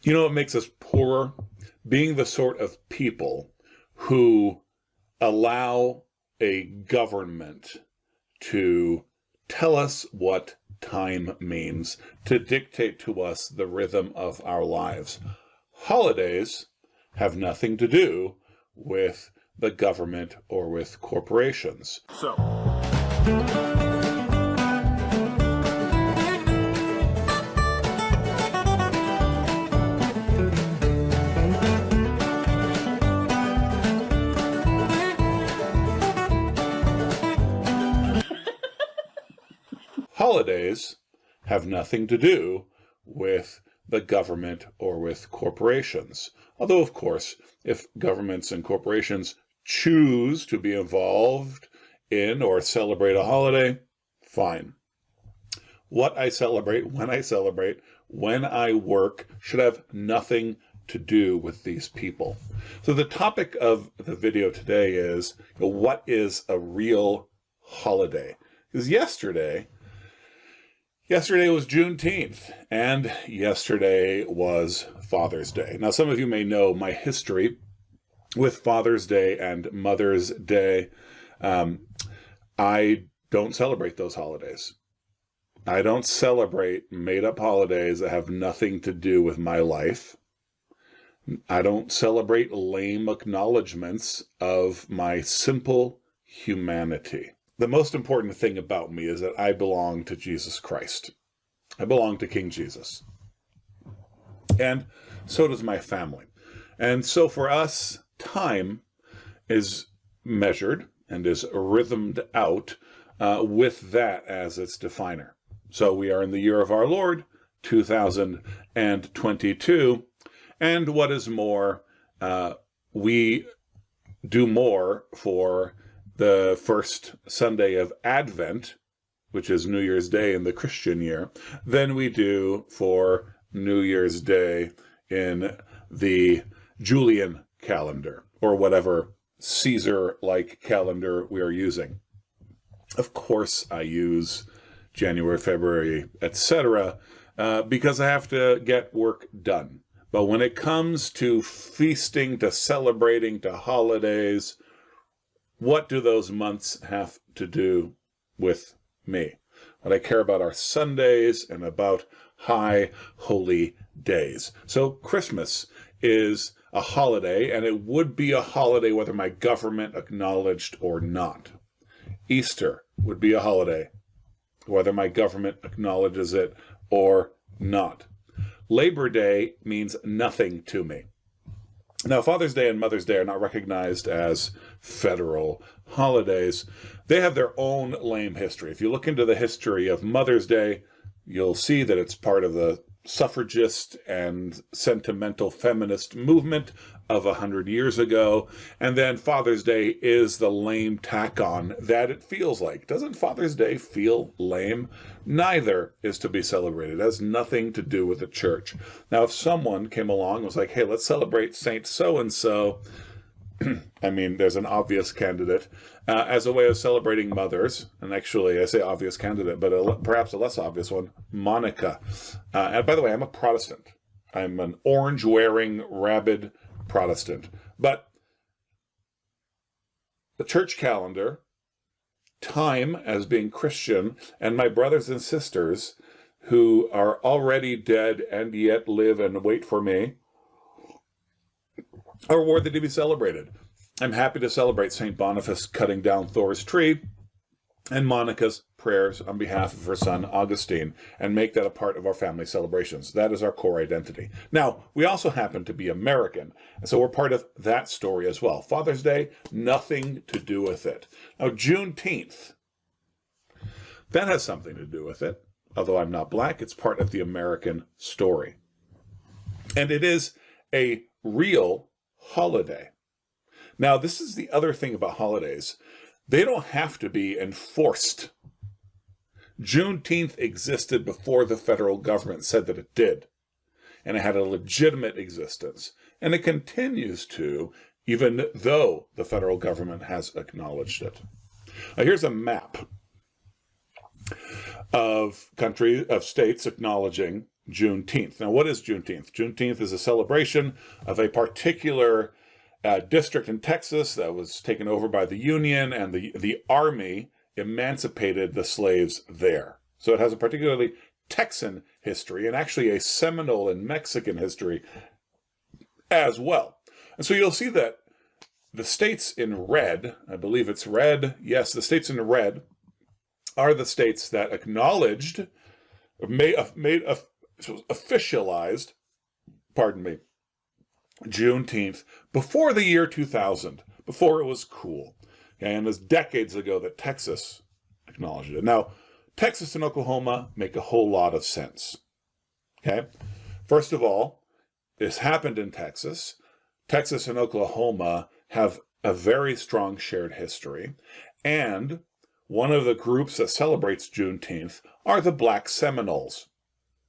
You know what makes us poorer? Being the sort of people who allow a government to tell us what time means, to dictate to us the rhythm of our lives. Holidays have nothing to do with the government or with corporations. Holidays have nothing to do with the government or with corporations. Although, of course, if governments and corporations choose to be involved in or celebrate a holiday, fine. What I celebrate, when I work, should have nothing to do with these people. So the topic of the video today is, what is a real holiday? Because yesterday was Juneteenth, and yesterday was Father's Day. Now, some of you may know my history with Father's Day and Mother's Day. I don't celebrate those holidays. I don't celebrate made-up holidays that have nothing to do with my life. I don't celebrate lame acknowledgments of my simple humanity. The most important thing about me is that I belong to Jesus Christ. I belong to King Jesus. And so does my family. And so for us, time is measured and is rhythmed out with that as its definer. So we are in the year of our Lord, 2022. And what is more, we do more for the first Sunday of Advent, which is New Year's Day in the Christian year, than we do for New Year's Day in the Julian calendar, or whatever Caesar-like calendar we are using. Of course, I use January, February, etc., because I have to get work done. But when it comes to feasting, to celebrating, to holidays, what do those months have to do with me? What I care about are Sundays and about high holy days. So Christmas is a holiday, and it would be a holiday whether my government acknowledged or not. Easter would be a holiday whether my government acknowledges it or not. Labor Day means nothing to me. Now, Father's Day and Mother's Day are not recognized as federal holidays. They have their own lame history. If you look into the history of Mother's Day, you'll see that it's part of the suffragist and sentimental feminist movement of 100 years ago. And then Father's Day is the lame tack-on that it feels like. Doesn't Father's Day feel lame? Neither is to be celebrated. It has nothing to do with the church. Now, if someone came along and was like, hey, let's celebrate Saint so-and-so, I mean, there's an obvious candidate, as a way of celebrating mothers. And actually, I say obvious candidate, but perhaps a less obvious one, Monica. And by the way, I'm a Protestant. I'm an orange-wearing, rabid Protestant. But the church calendar, time as being Christian, and my brothers and sisters who are already dead and yet live and wait for me, are worthy to be celebrated. I'm happy to celebrate St. Boniface cutting down Thor's tree and Monica's prayers on behalf of her son Augustine, and make that a part of our family celebrations. That is our core identity. Now, we also happen to be American, and so we're part of that story as well. Father's Day, nothing to do with it. Now, Juneteenth, that has something to do with it. Although I'm not black, it's part of the American story. And it is a real holiday. Now, this is the other thing about holidays. They don't have to be enforced. Juneteenth existed before the federal government said that it did. And it had a legitimate existence. And it continues to, even though the federal government has acknowledged it. Now, here's a map of states acknowledging Juneteenth. Now, what is Juneteenth? Juneteenth is a celebration of a particular district in Texas that was taken over by the Union, and the Army emancipated the slaves there. So it has a particularly Texan history and actually a Seminole and Mexican history as well. And so you'll see that the states in red, I believe it's red, yes, the states in red are the states that acknowledged, officialized, Juneteenth before the year 2000, before it was cool. Okay, and it was decades ago that Texas acknowledged it. Now, Texas and Oklahoma make a whole lot of sense. Okay, first of all, this happened in Texas. Texas and Oklahoma have a very strong shared history, and one of the groups that celebrates Juneteenth are the Black Seminoles.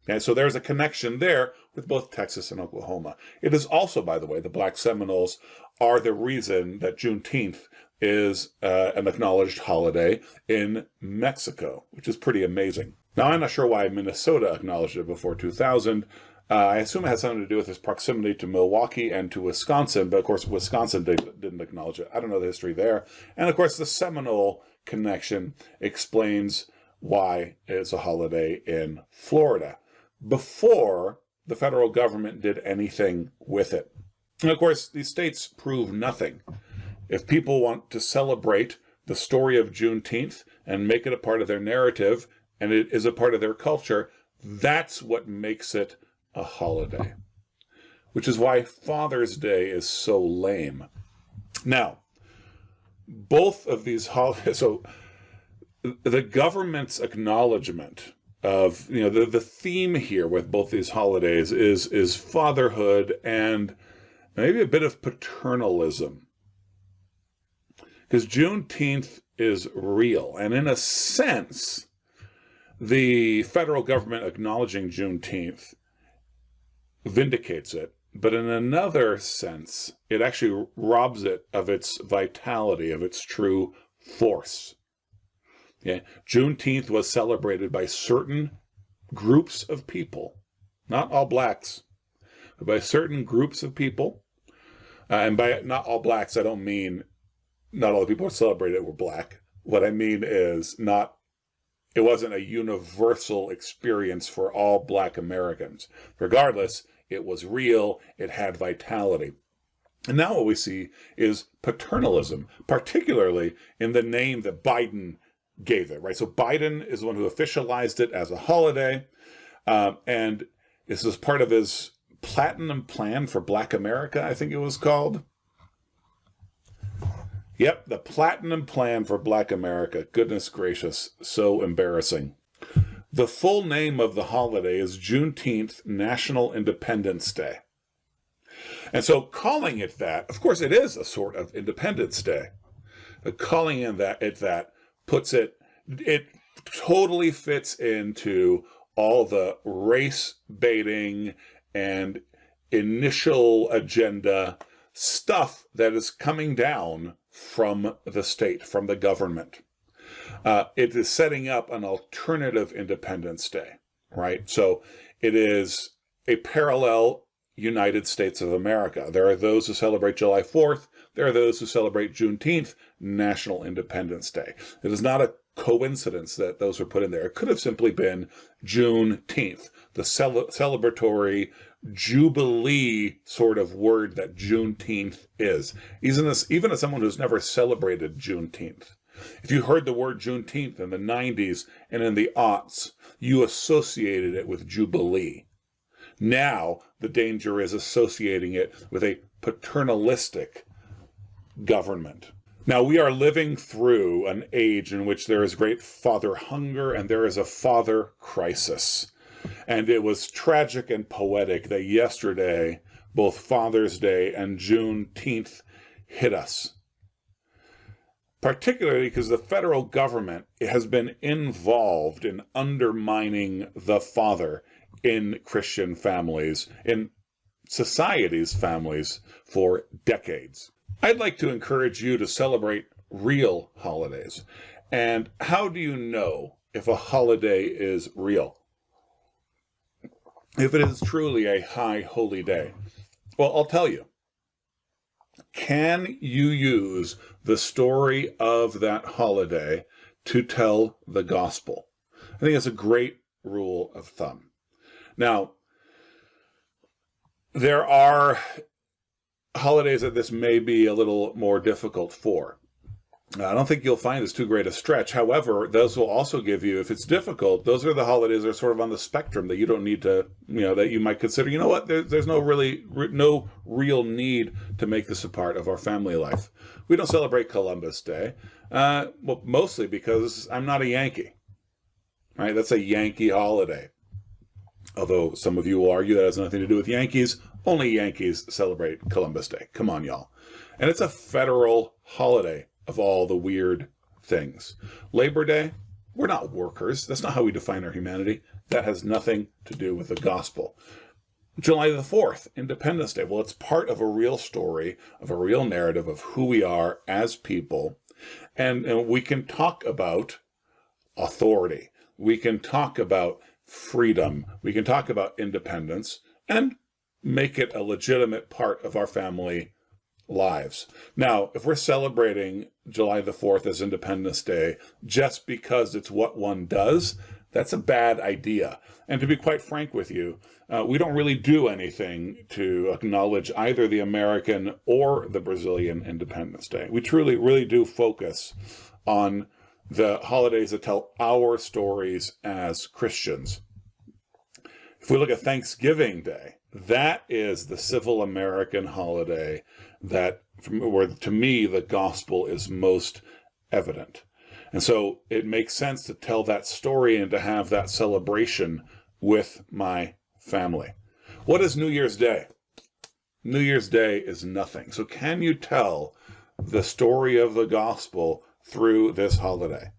Okay, so there's a connection there with both Texas and Oklahoma. It is also, by the way, the Black Seminoles are the reason that Juneteenth is an acknowledged holiday in Mexico, which is pretty amazing. Now, I'm not sure why Minnesota acknowledged it before 2000. I assume it has something to do with its proximity to Milwaukee and to Wisconsin, but of course Wisconsin didn't acknowledge it. I don't know the history there. And of course the Seminole connection explains why it's a holiday in Florida, before the federal government did anything with it. And of course, these states prove nothing. If people want to celebrate the story of Juneteenth and make it a part of their narrative, and it is a part of their culture, that's what makes it a holiday. Which is why Father's Day is so lame. Now, both of these holidays, so the government's acknowledgement of, the theme here with both these holidays is fatherhood and maybe a bit of paternalism. Because Juneteenth is real. And in a sense, the federal government acknowledging Juneteenth vindicates it. But in another sense, it actually robs it of its vitality, of its true force. Yeah. Juneteenth was celebrated by certain groups of people, not all blacks, but by certain groups of people. And by not all blacks, I don't mean not all the people who celebrated it were black. What I mean is it wasn't a universal experience for all Black Americans. Regardless, it was real, it had vitality. And now what we see is paternalism, particularly in the name that Biden gave it, right? So Biden is the one who officialized it as a holiday, and this is part of his Platinum Plan for Black America, I think it was called. Yep, the Platinum Plan for Black America. Goodness gracious, so embarrassing. The full name of the holiday is Juneteenth National Independence Day. And so calling it that, of course it is a sort of Independence Day. Calling it that puts it totally fits into all the race baiting and initial agenda stuff that is coming down from the state, from the government. It is setting up an alternative Independence Day, right? So it is a parallel United States of America. There are those who celebrate July 4th. There are those who celebrate Juneteenth, National Independence Day. It is not a coincidence that those were put in there. It could have simply been Juneteenth, the celebratory jubilee sort of word that Juneteenth is. Even as someone who's never celebrated Juneteenth, if you heard the word Juneteenth in the 90s and in the aughts, you associated it with jubilee. Now, the danger is associating it with a paternalistic government. Now, we are living through an age in which there is great father hunger and there is a father crisis. And it was tragic and poetic that yesterday, both Father's Day and Juneteenth hit us. Particularly because the federal government has been involved in undermining the father in Christian families, in society's families, for decades. I'd like to encourage you to celebrate real holidays. And how do you know if a holiday is real? if it is truly a high holy day? Well, I'll tell you. Can you use the story of that holiday to tell the gospel? I think that's a great rule of thumb. Now, there are holidays that this may be a little more difficult for. I don't think you'll find this too great a stretch. However, those will also give you, if it's difficult, those are the holidays that are sort of on the spectrum that you don't need to, that you might consider, there's no real need to make this a part of our family life. We don't celebrate Columbus Day, well, mostly because I'm not a Yankee, right? That's a Yankee holiday. Although some of you will argue that has nothing to do with Yankees. Only Yankees celebrate Columbus Day. Come on, y'all. And it's a federal holiday of all the weird things. Labor Day, we're not workers. That's not how we define our humanity. That has nothing to do with the gospel. July the 4th, Independence Day. Well, it's part of a real story, of a real narrative of who we are as people. And we can talk about authority. We can talk about freedom. We can talk about independence and make it a legitimate part of our family lives. Now, if we're celebrating July the 4th as Independence Day just because it's what one does, that's a bad idea. And to be quite frank with you, we don't really do anything to acknowledge either the American or the Brazilian Independence Day. We truly, really do focus on the holidays that tell our stories as Christians. If we look at Thanksgiving Day, that is the civil American holiday where, to me, the gospel is most evident. And so it makes sense to tell that story and to have that celebration with my family. What is New Year's Day? New Year's Day is nothing. So can you tell the story of the gospel through this holiday?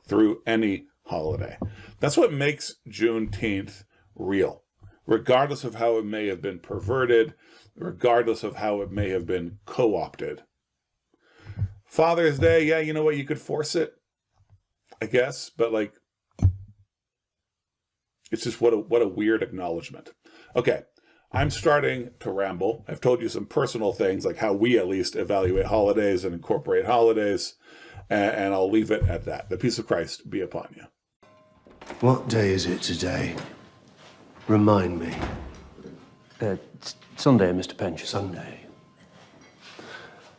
Through any holiday. That's what makes Juneteenth real. Regardless of how it may have been perverted, regardless of how it may have been co-opted. Father's Day, yeah, you know what, you could force it, I guess, but it's just what a weird acknowledgement. Okay, I'm starting to ramble. I've told you some personal things, like how we at least evaluate holidays and incorporate holidays, and I'll leave it at that. The peace of Christ be upon you. What day is it today? Remind me. It's Sunday, Mr. Pension. Sunday.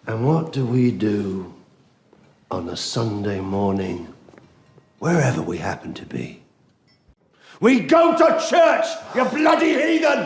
And what do we do on a Sunday morning, wherever we happen to be? We go to church, you bloody heathen!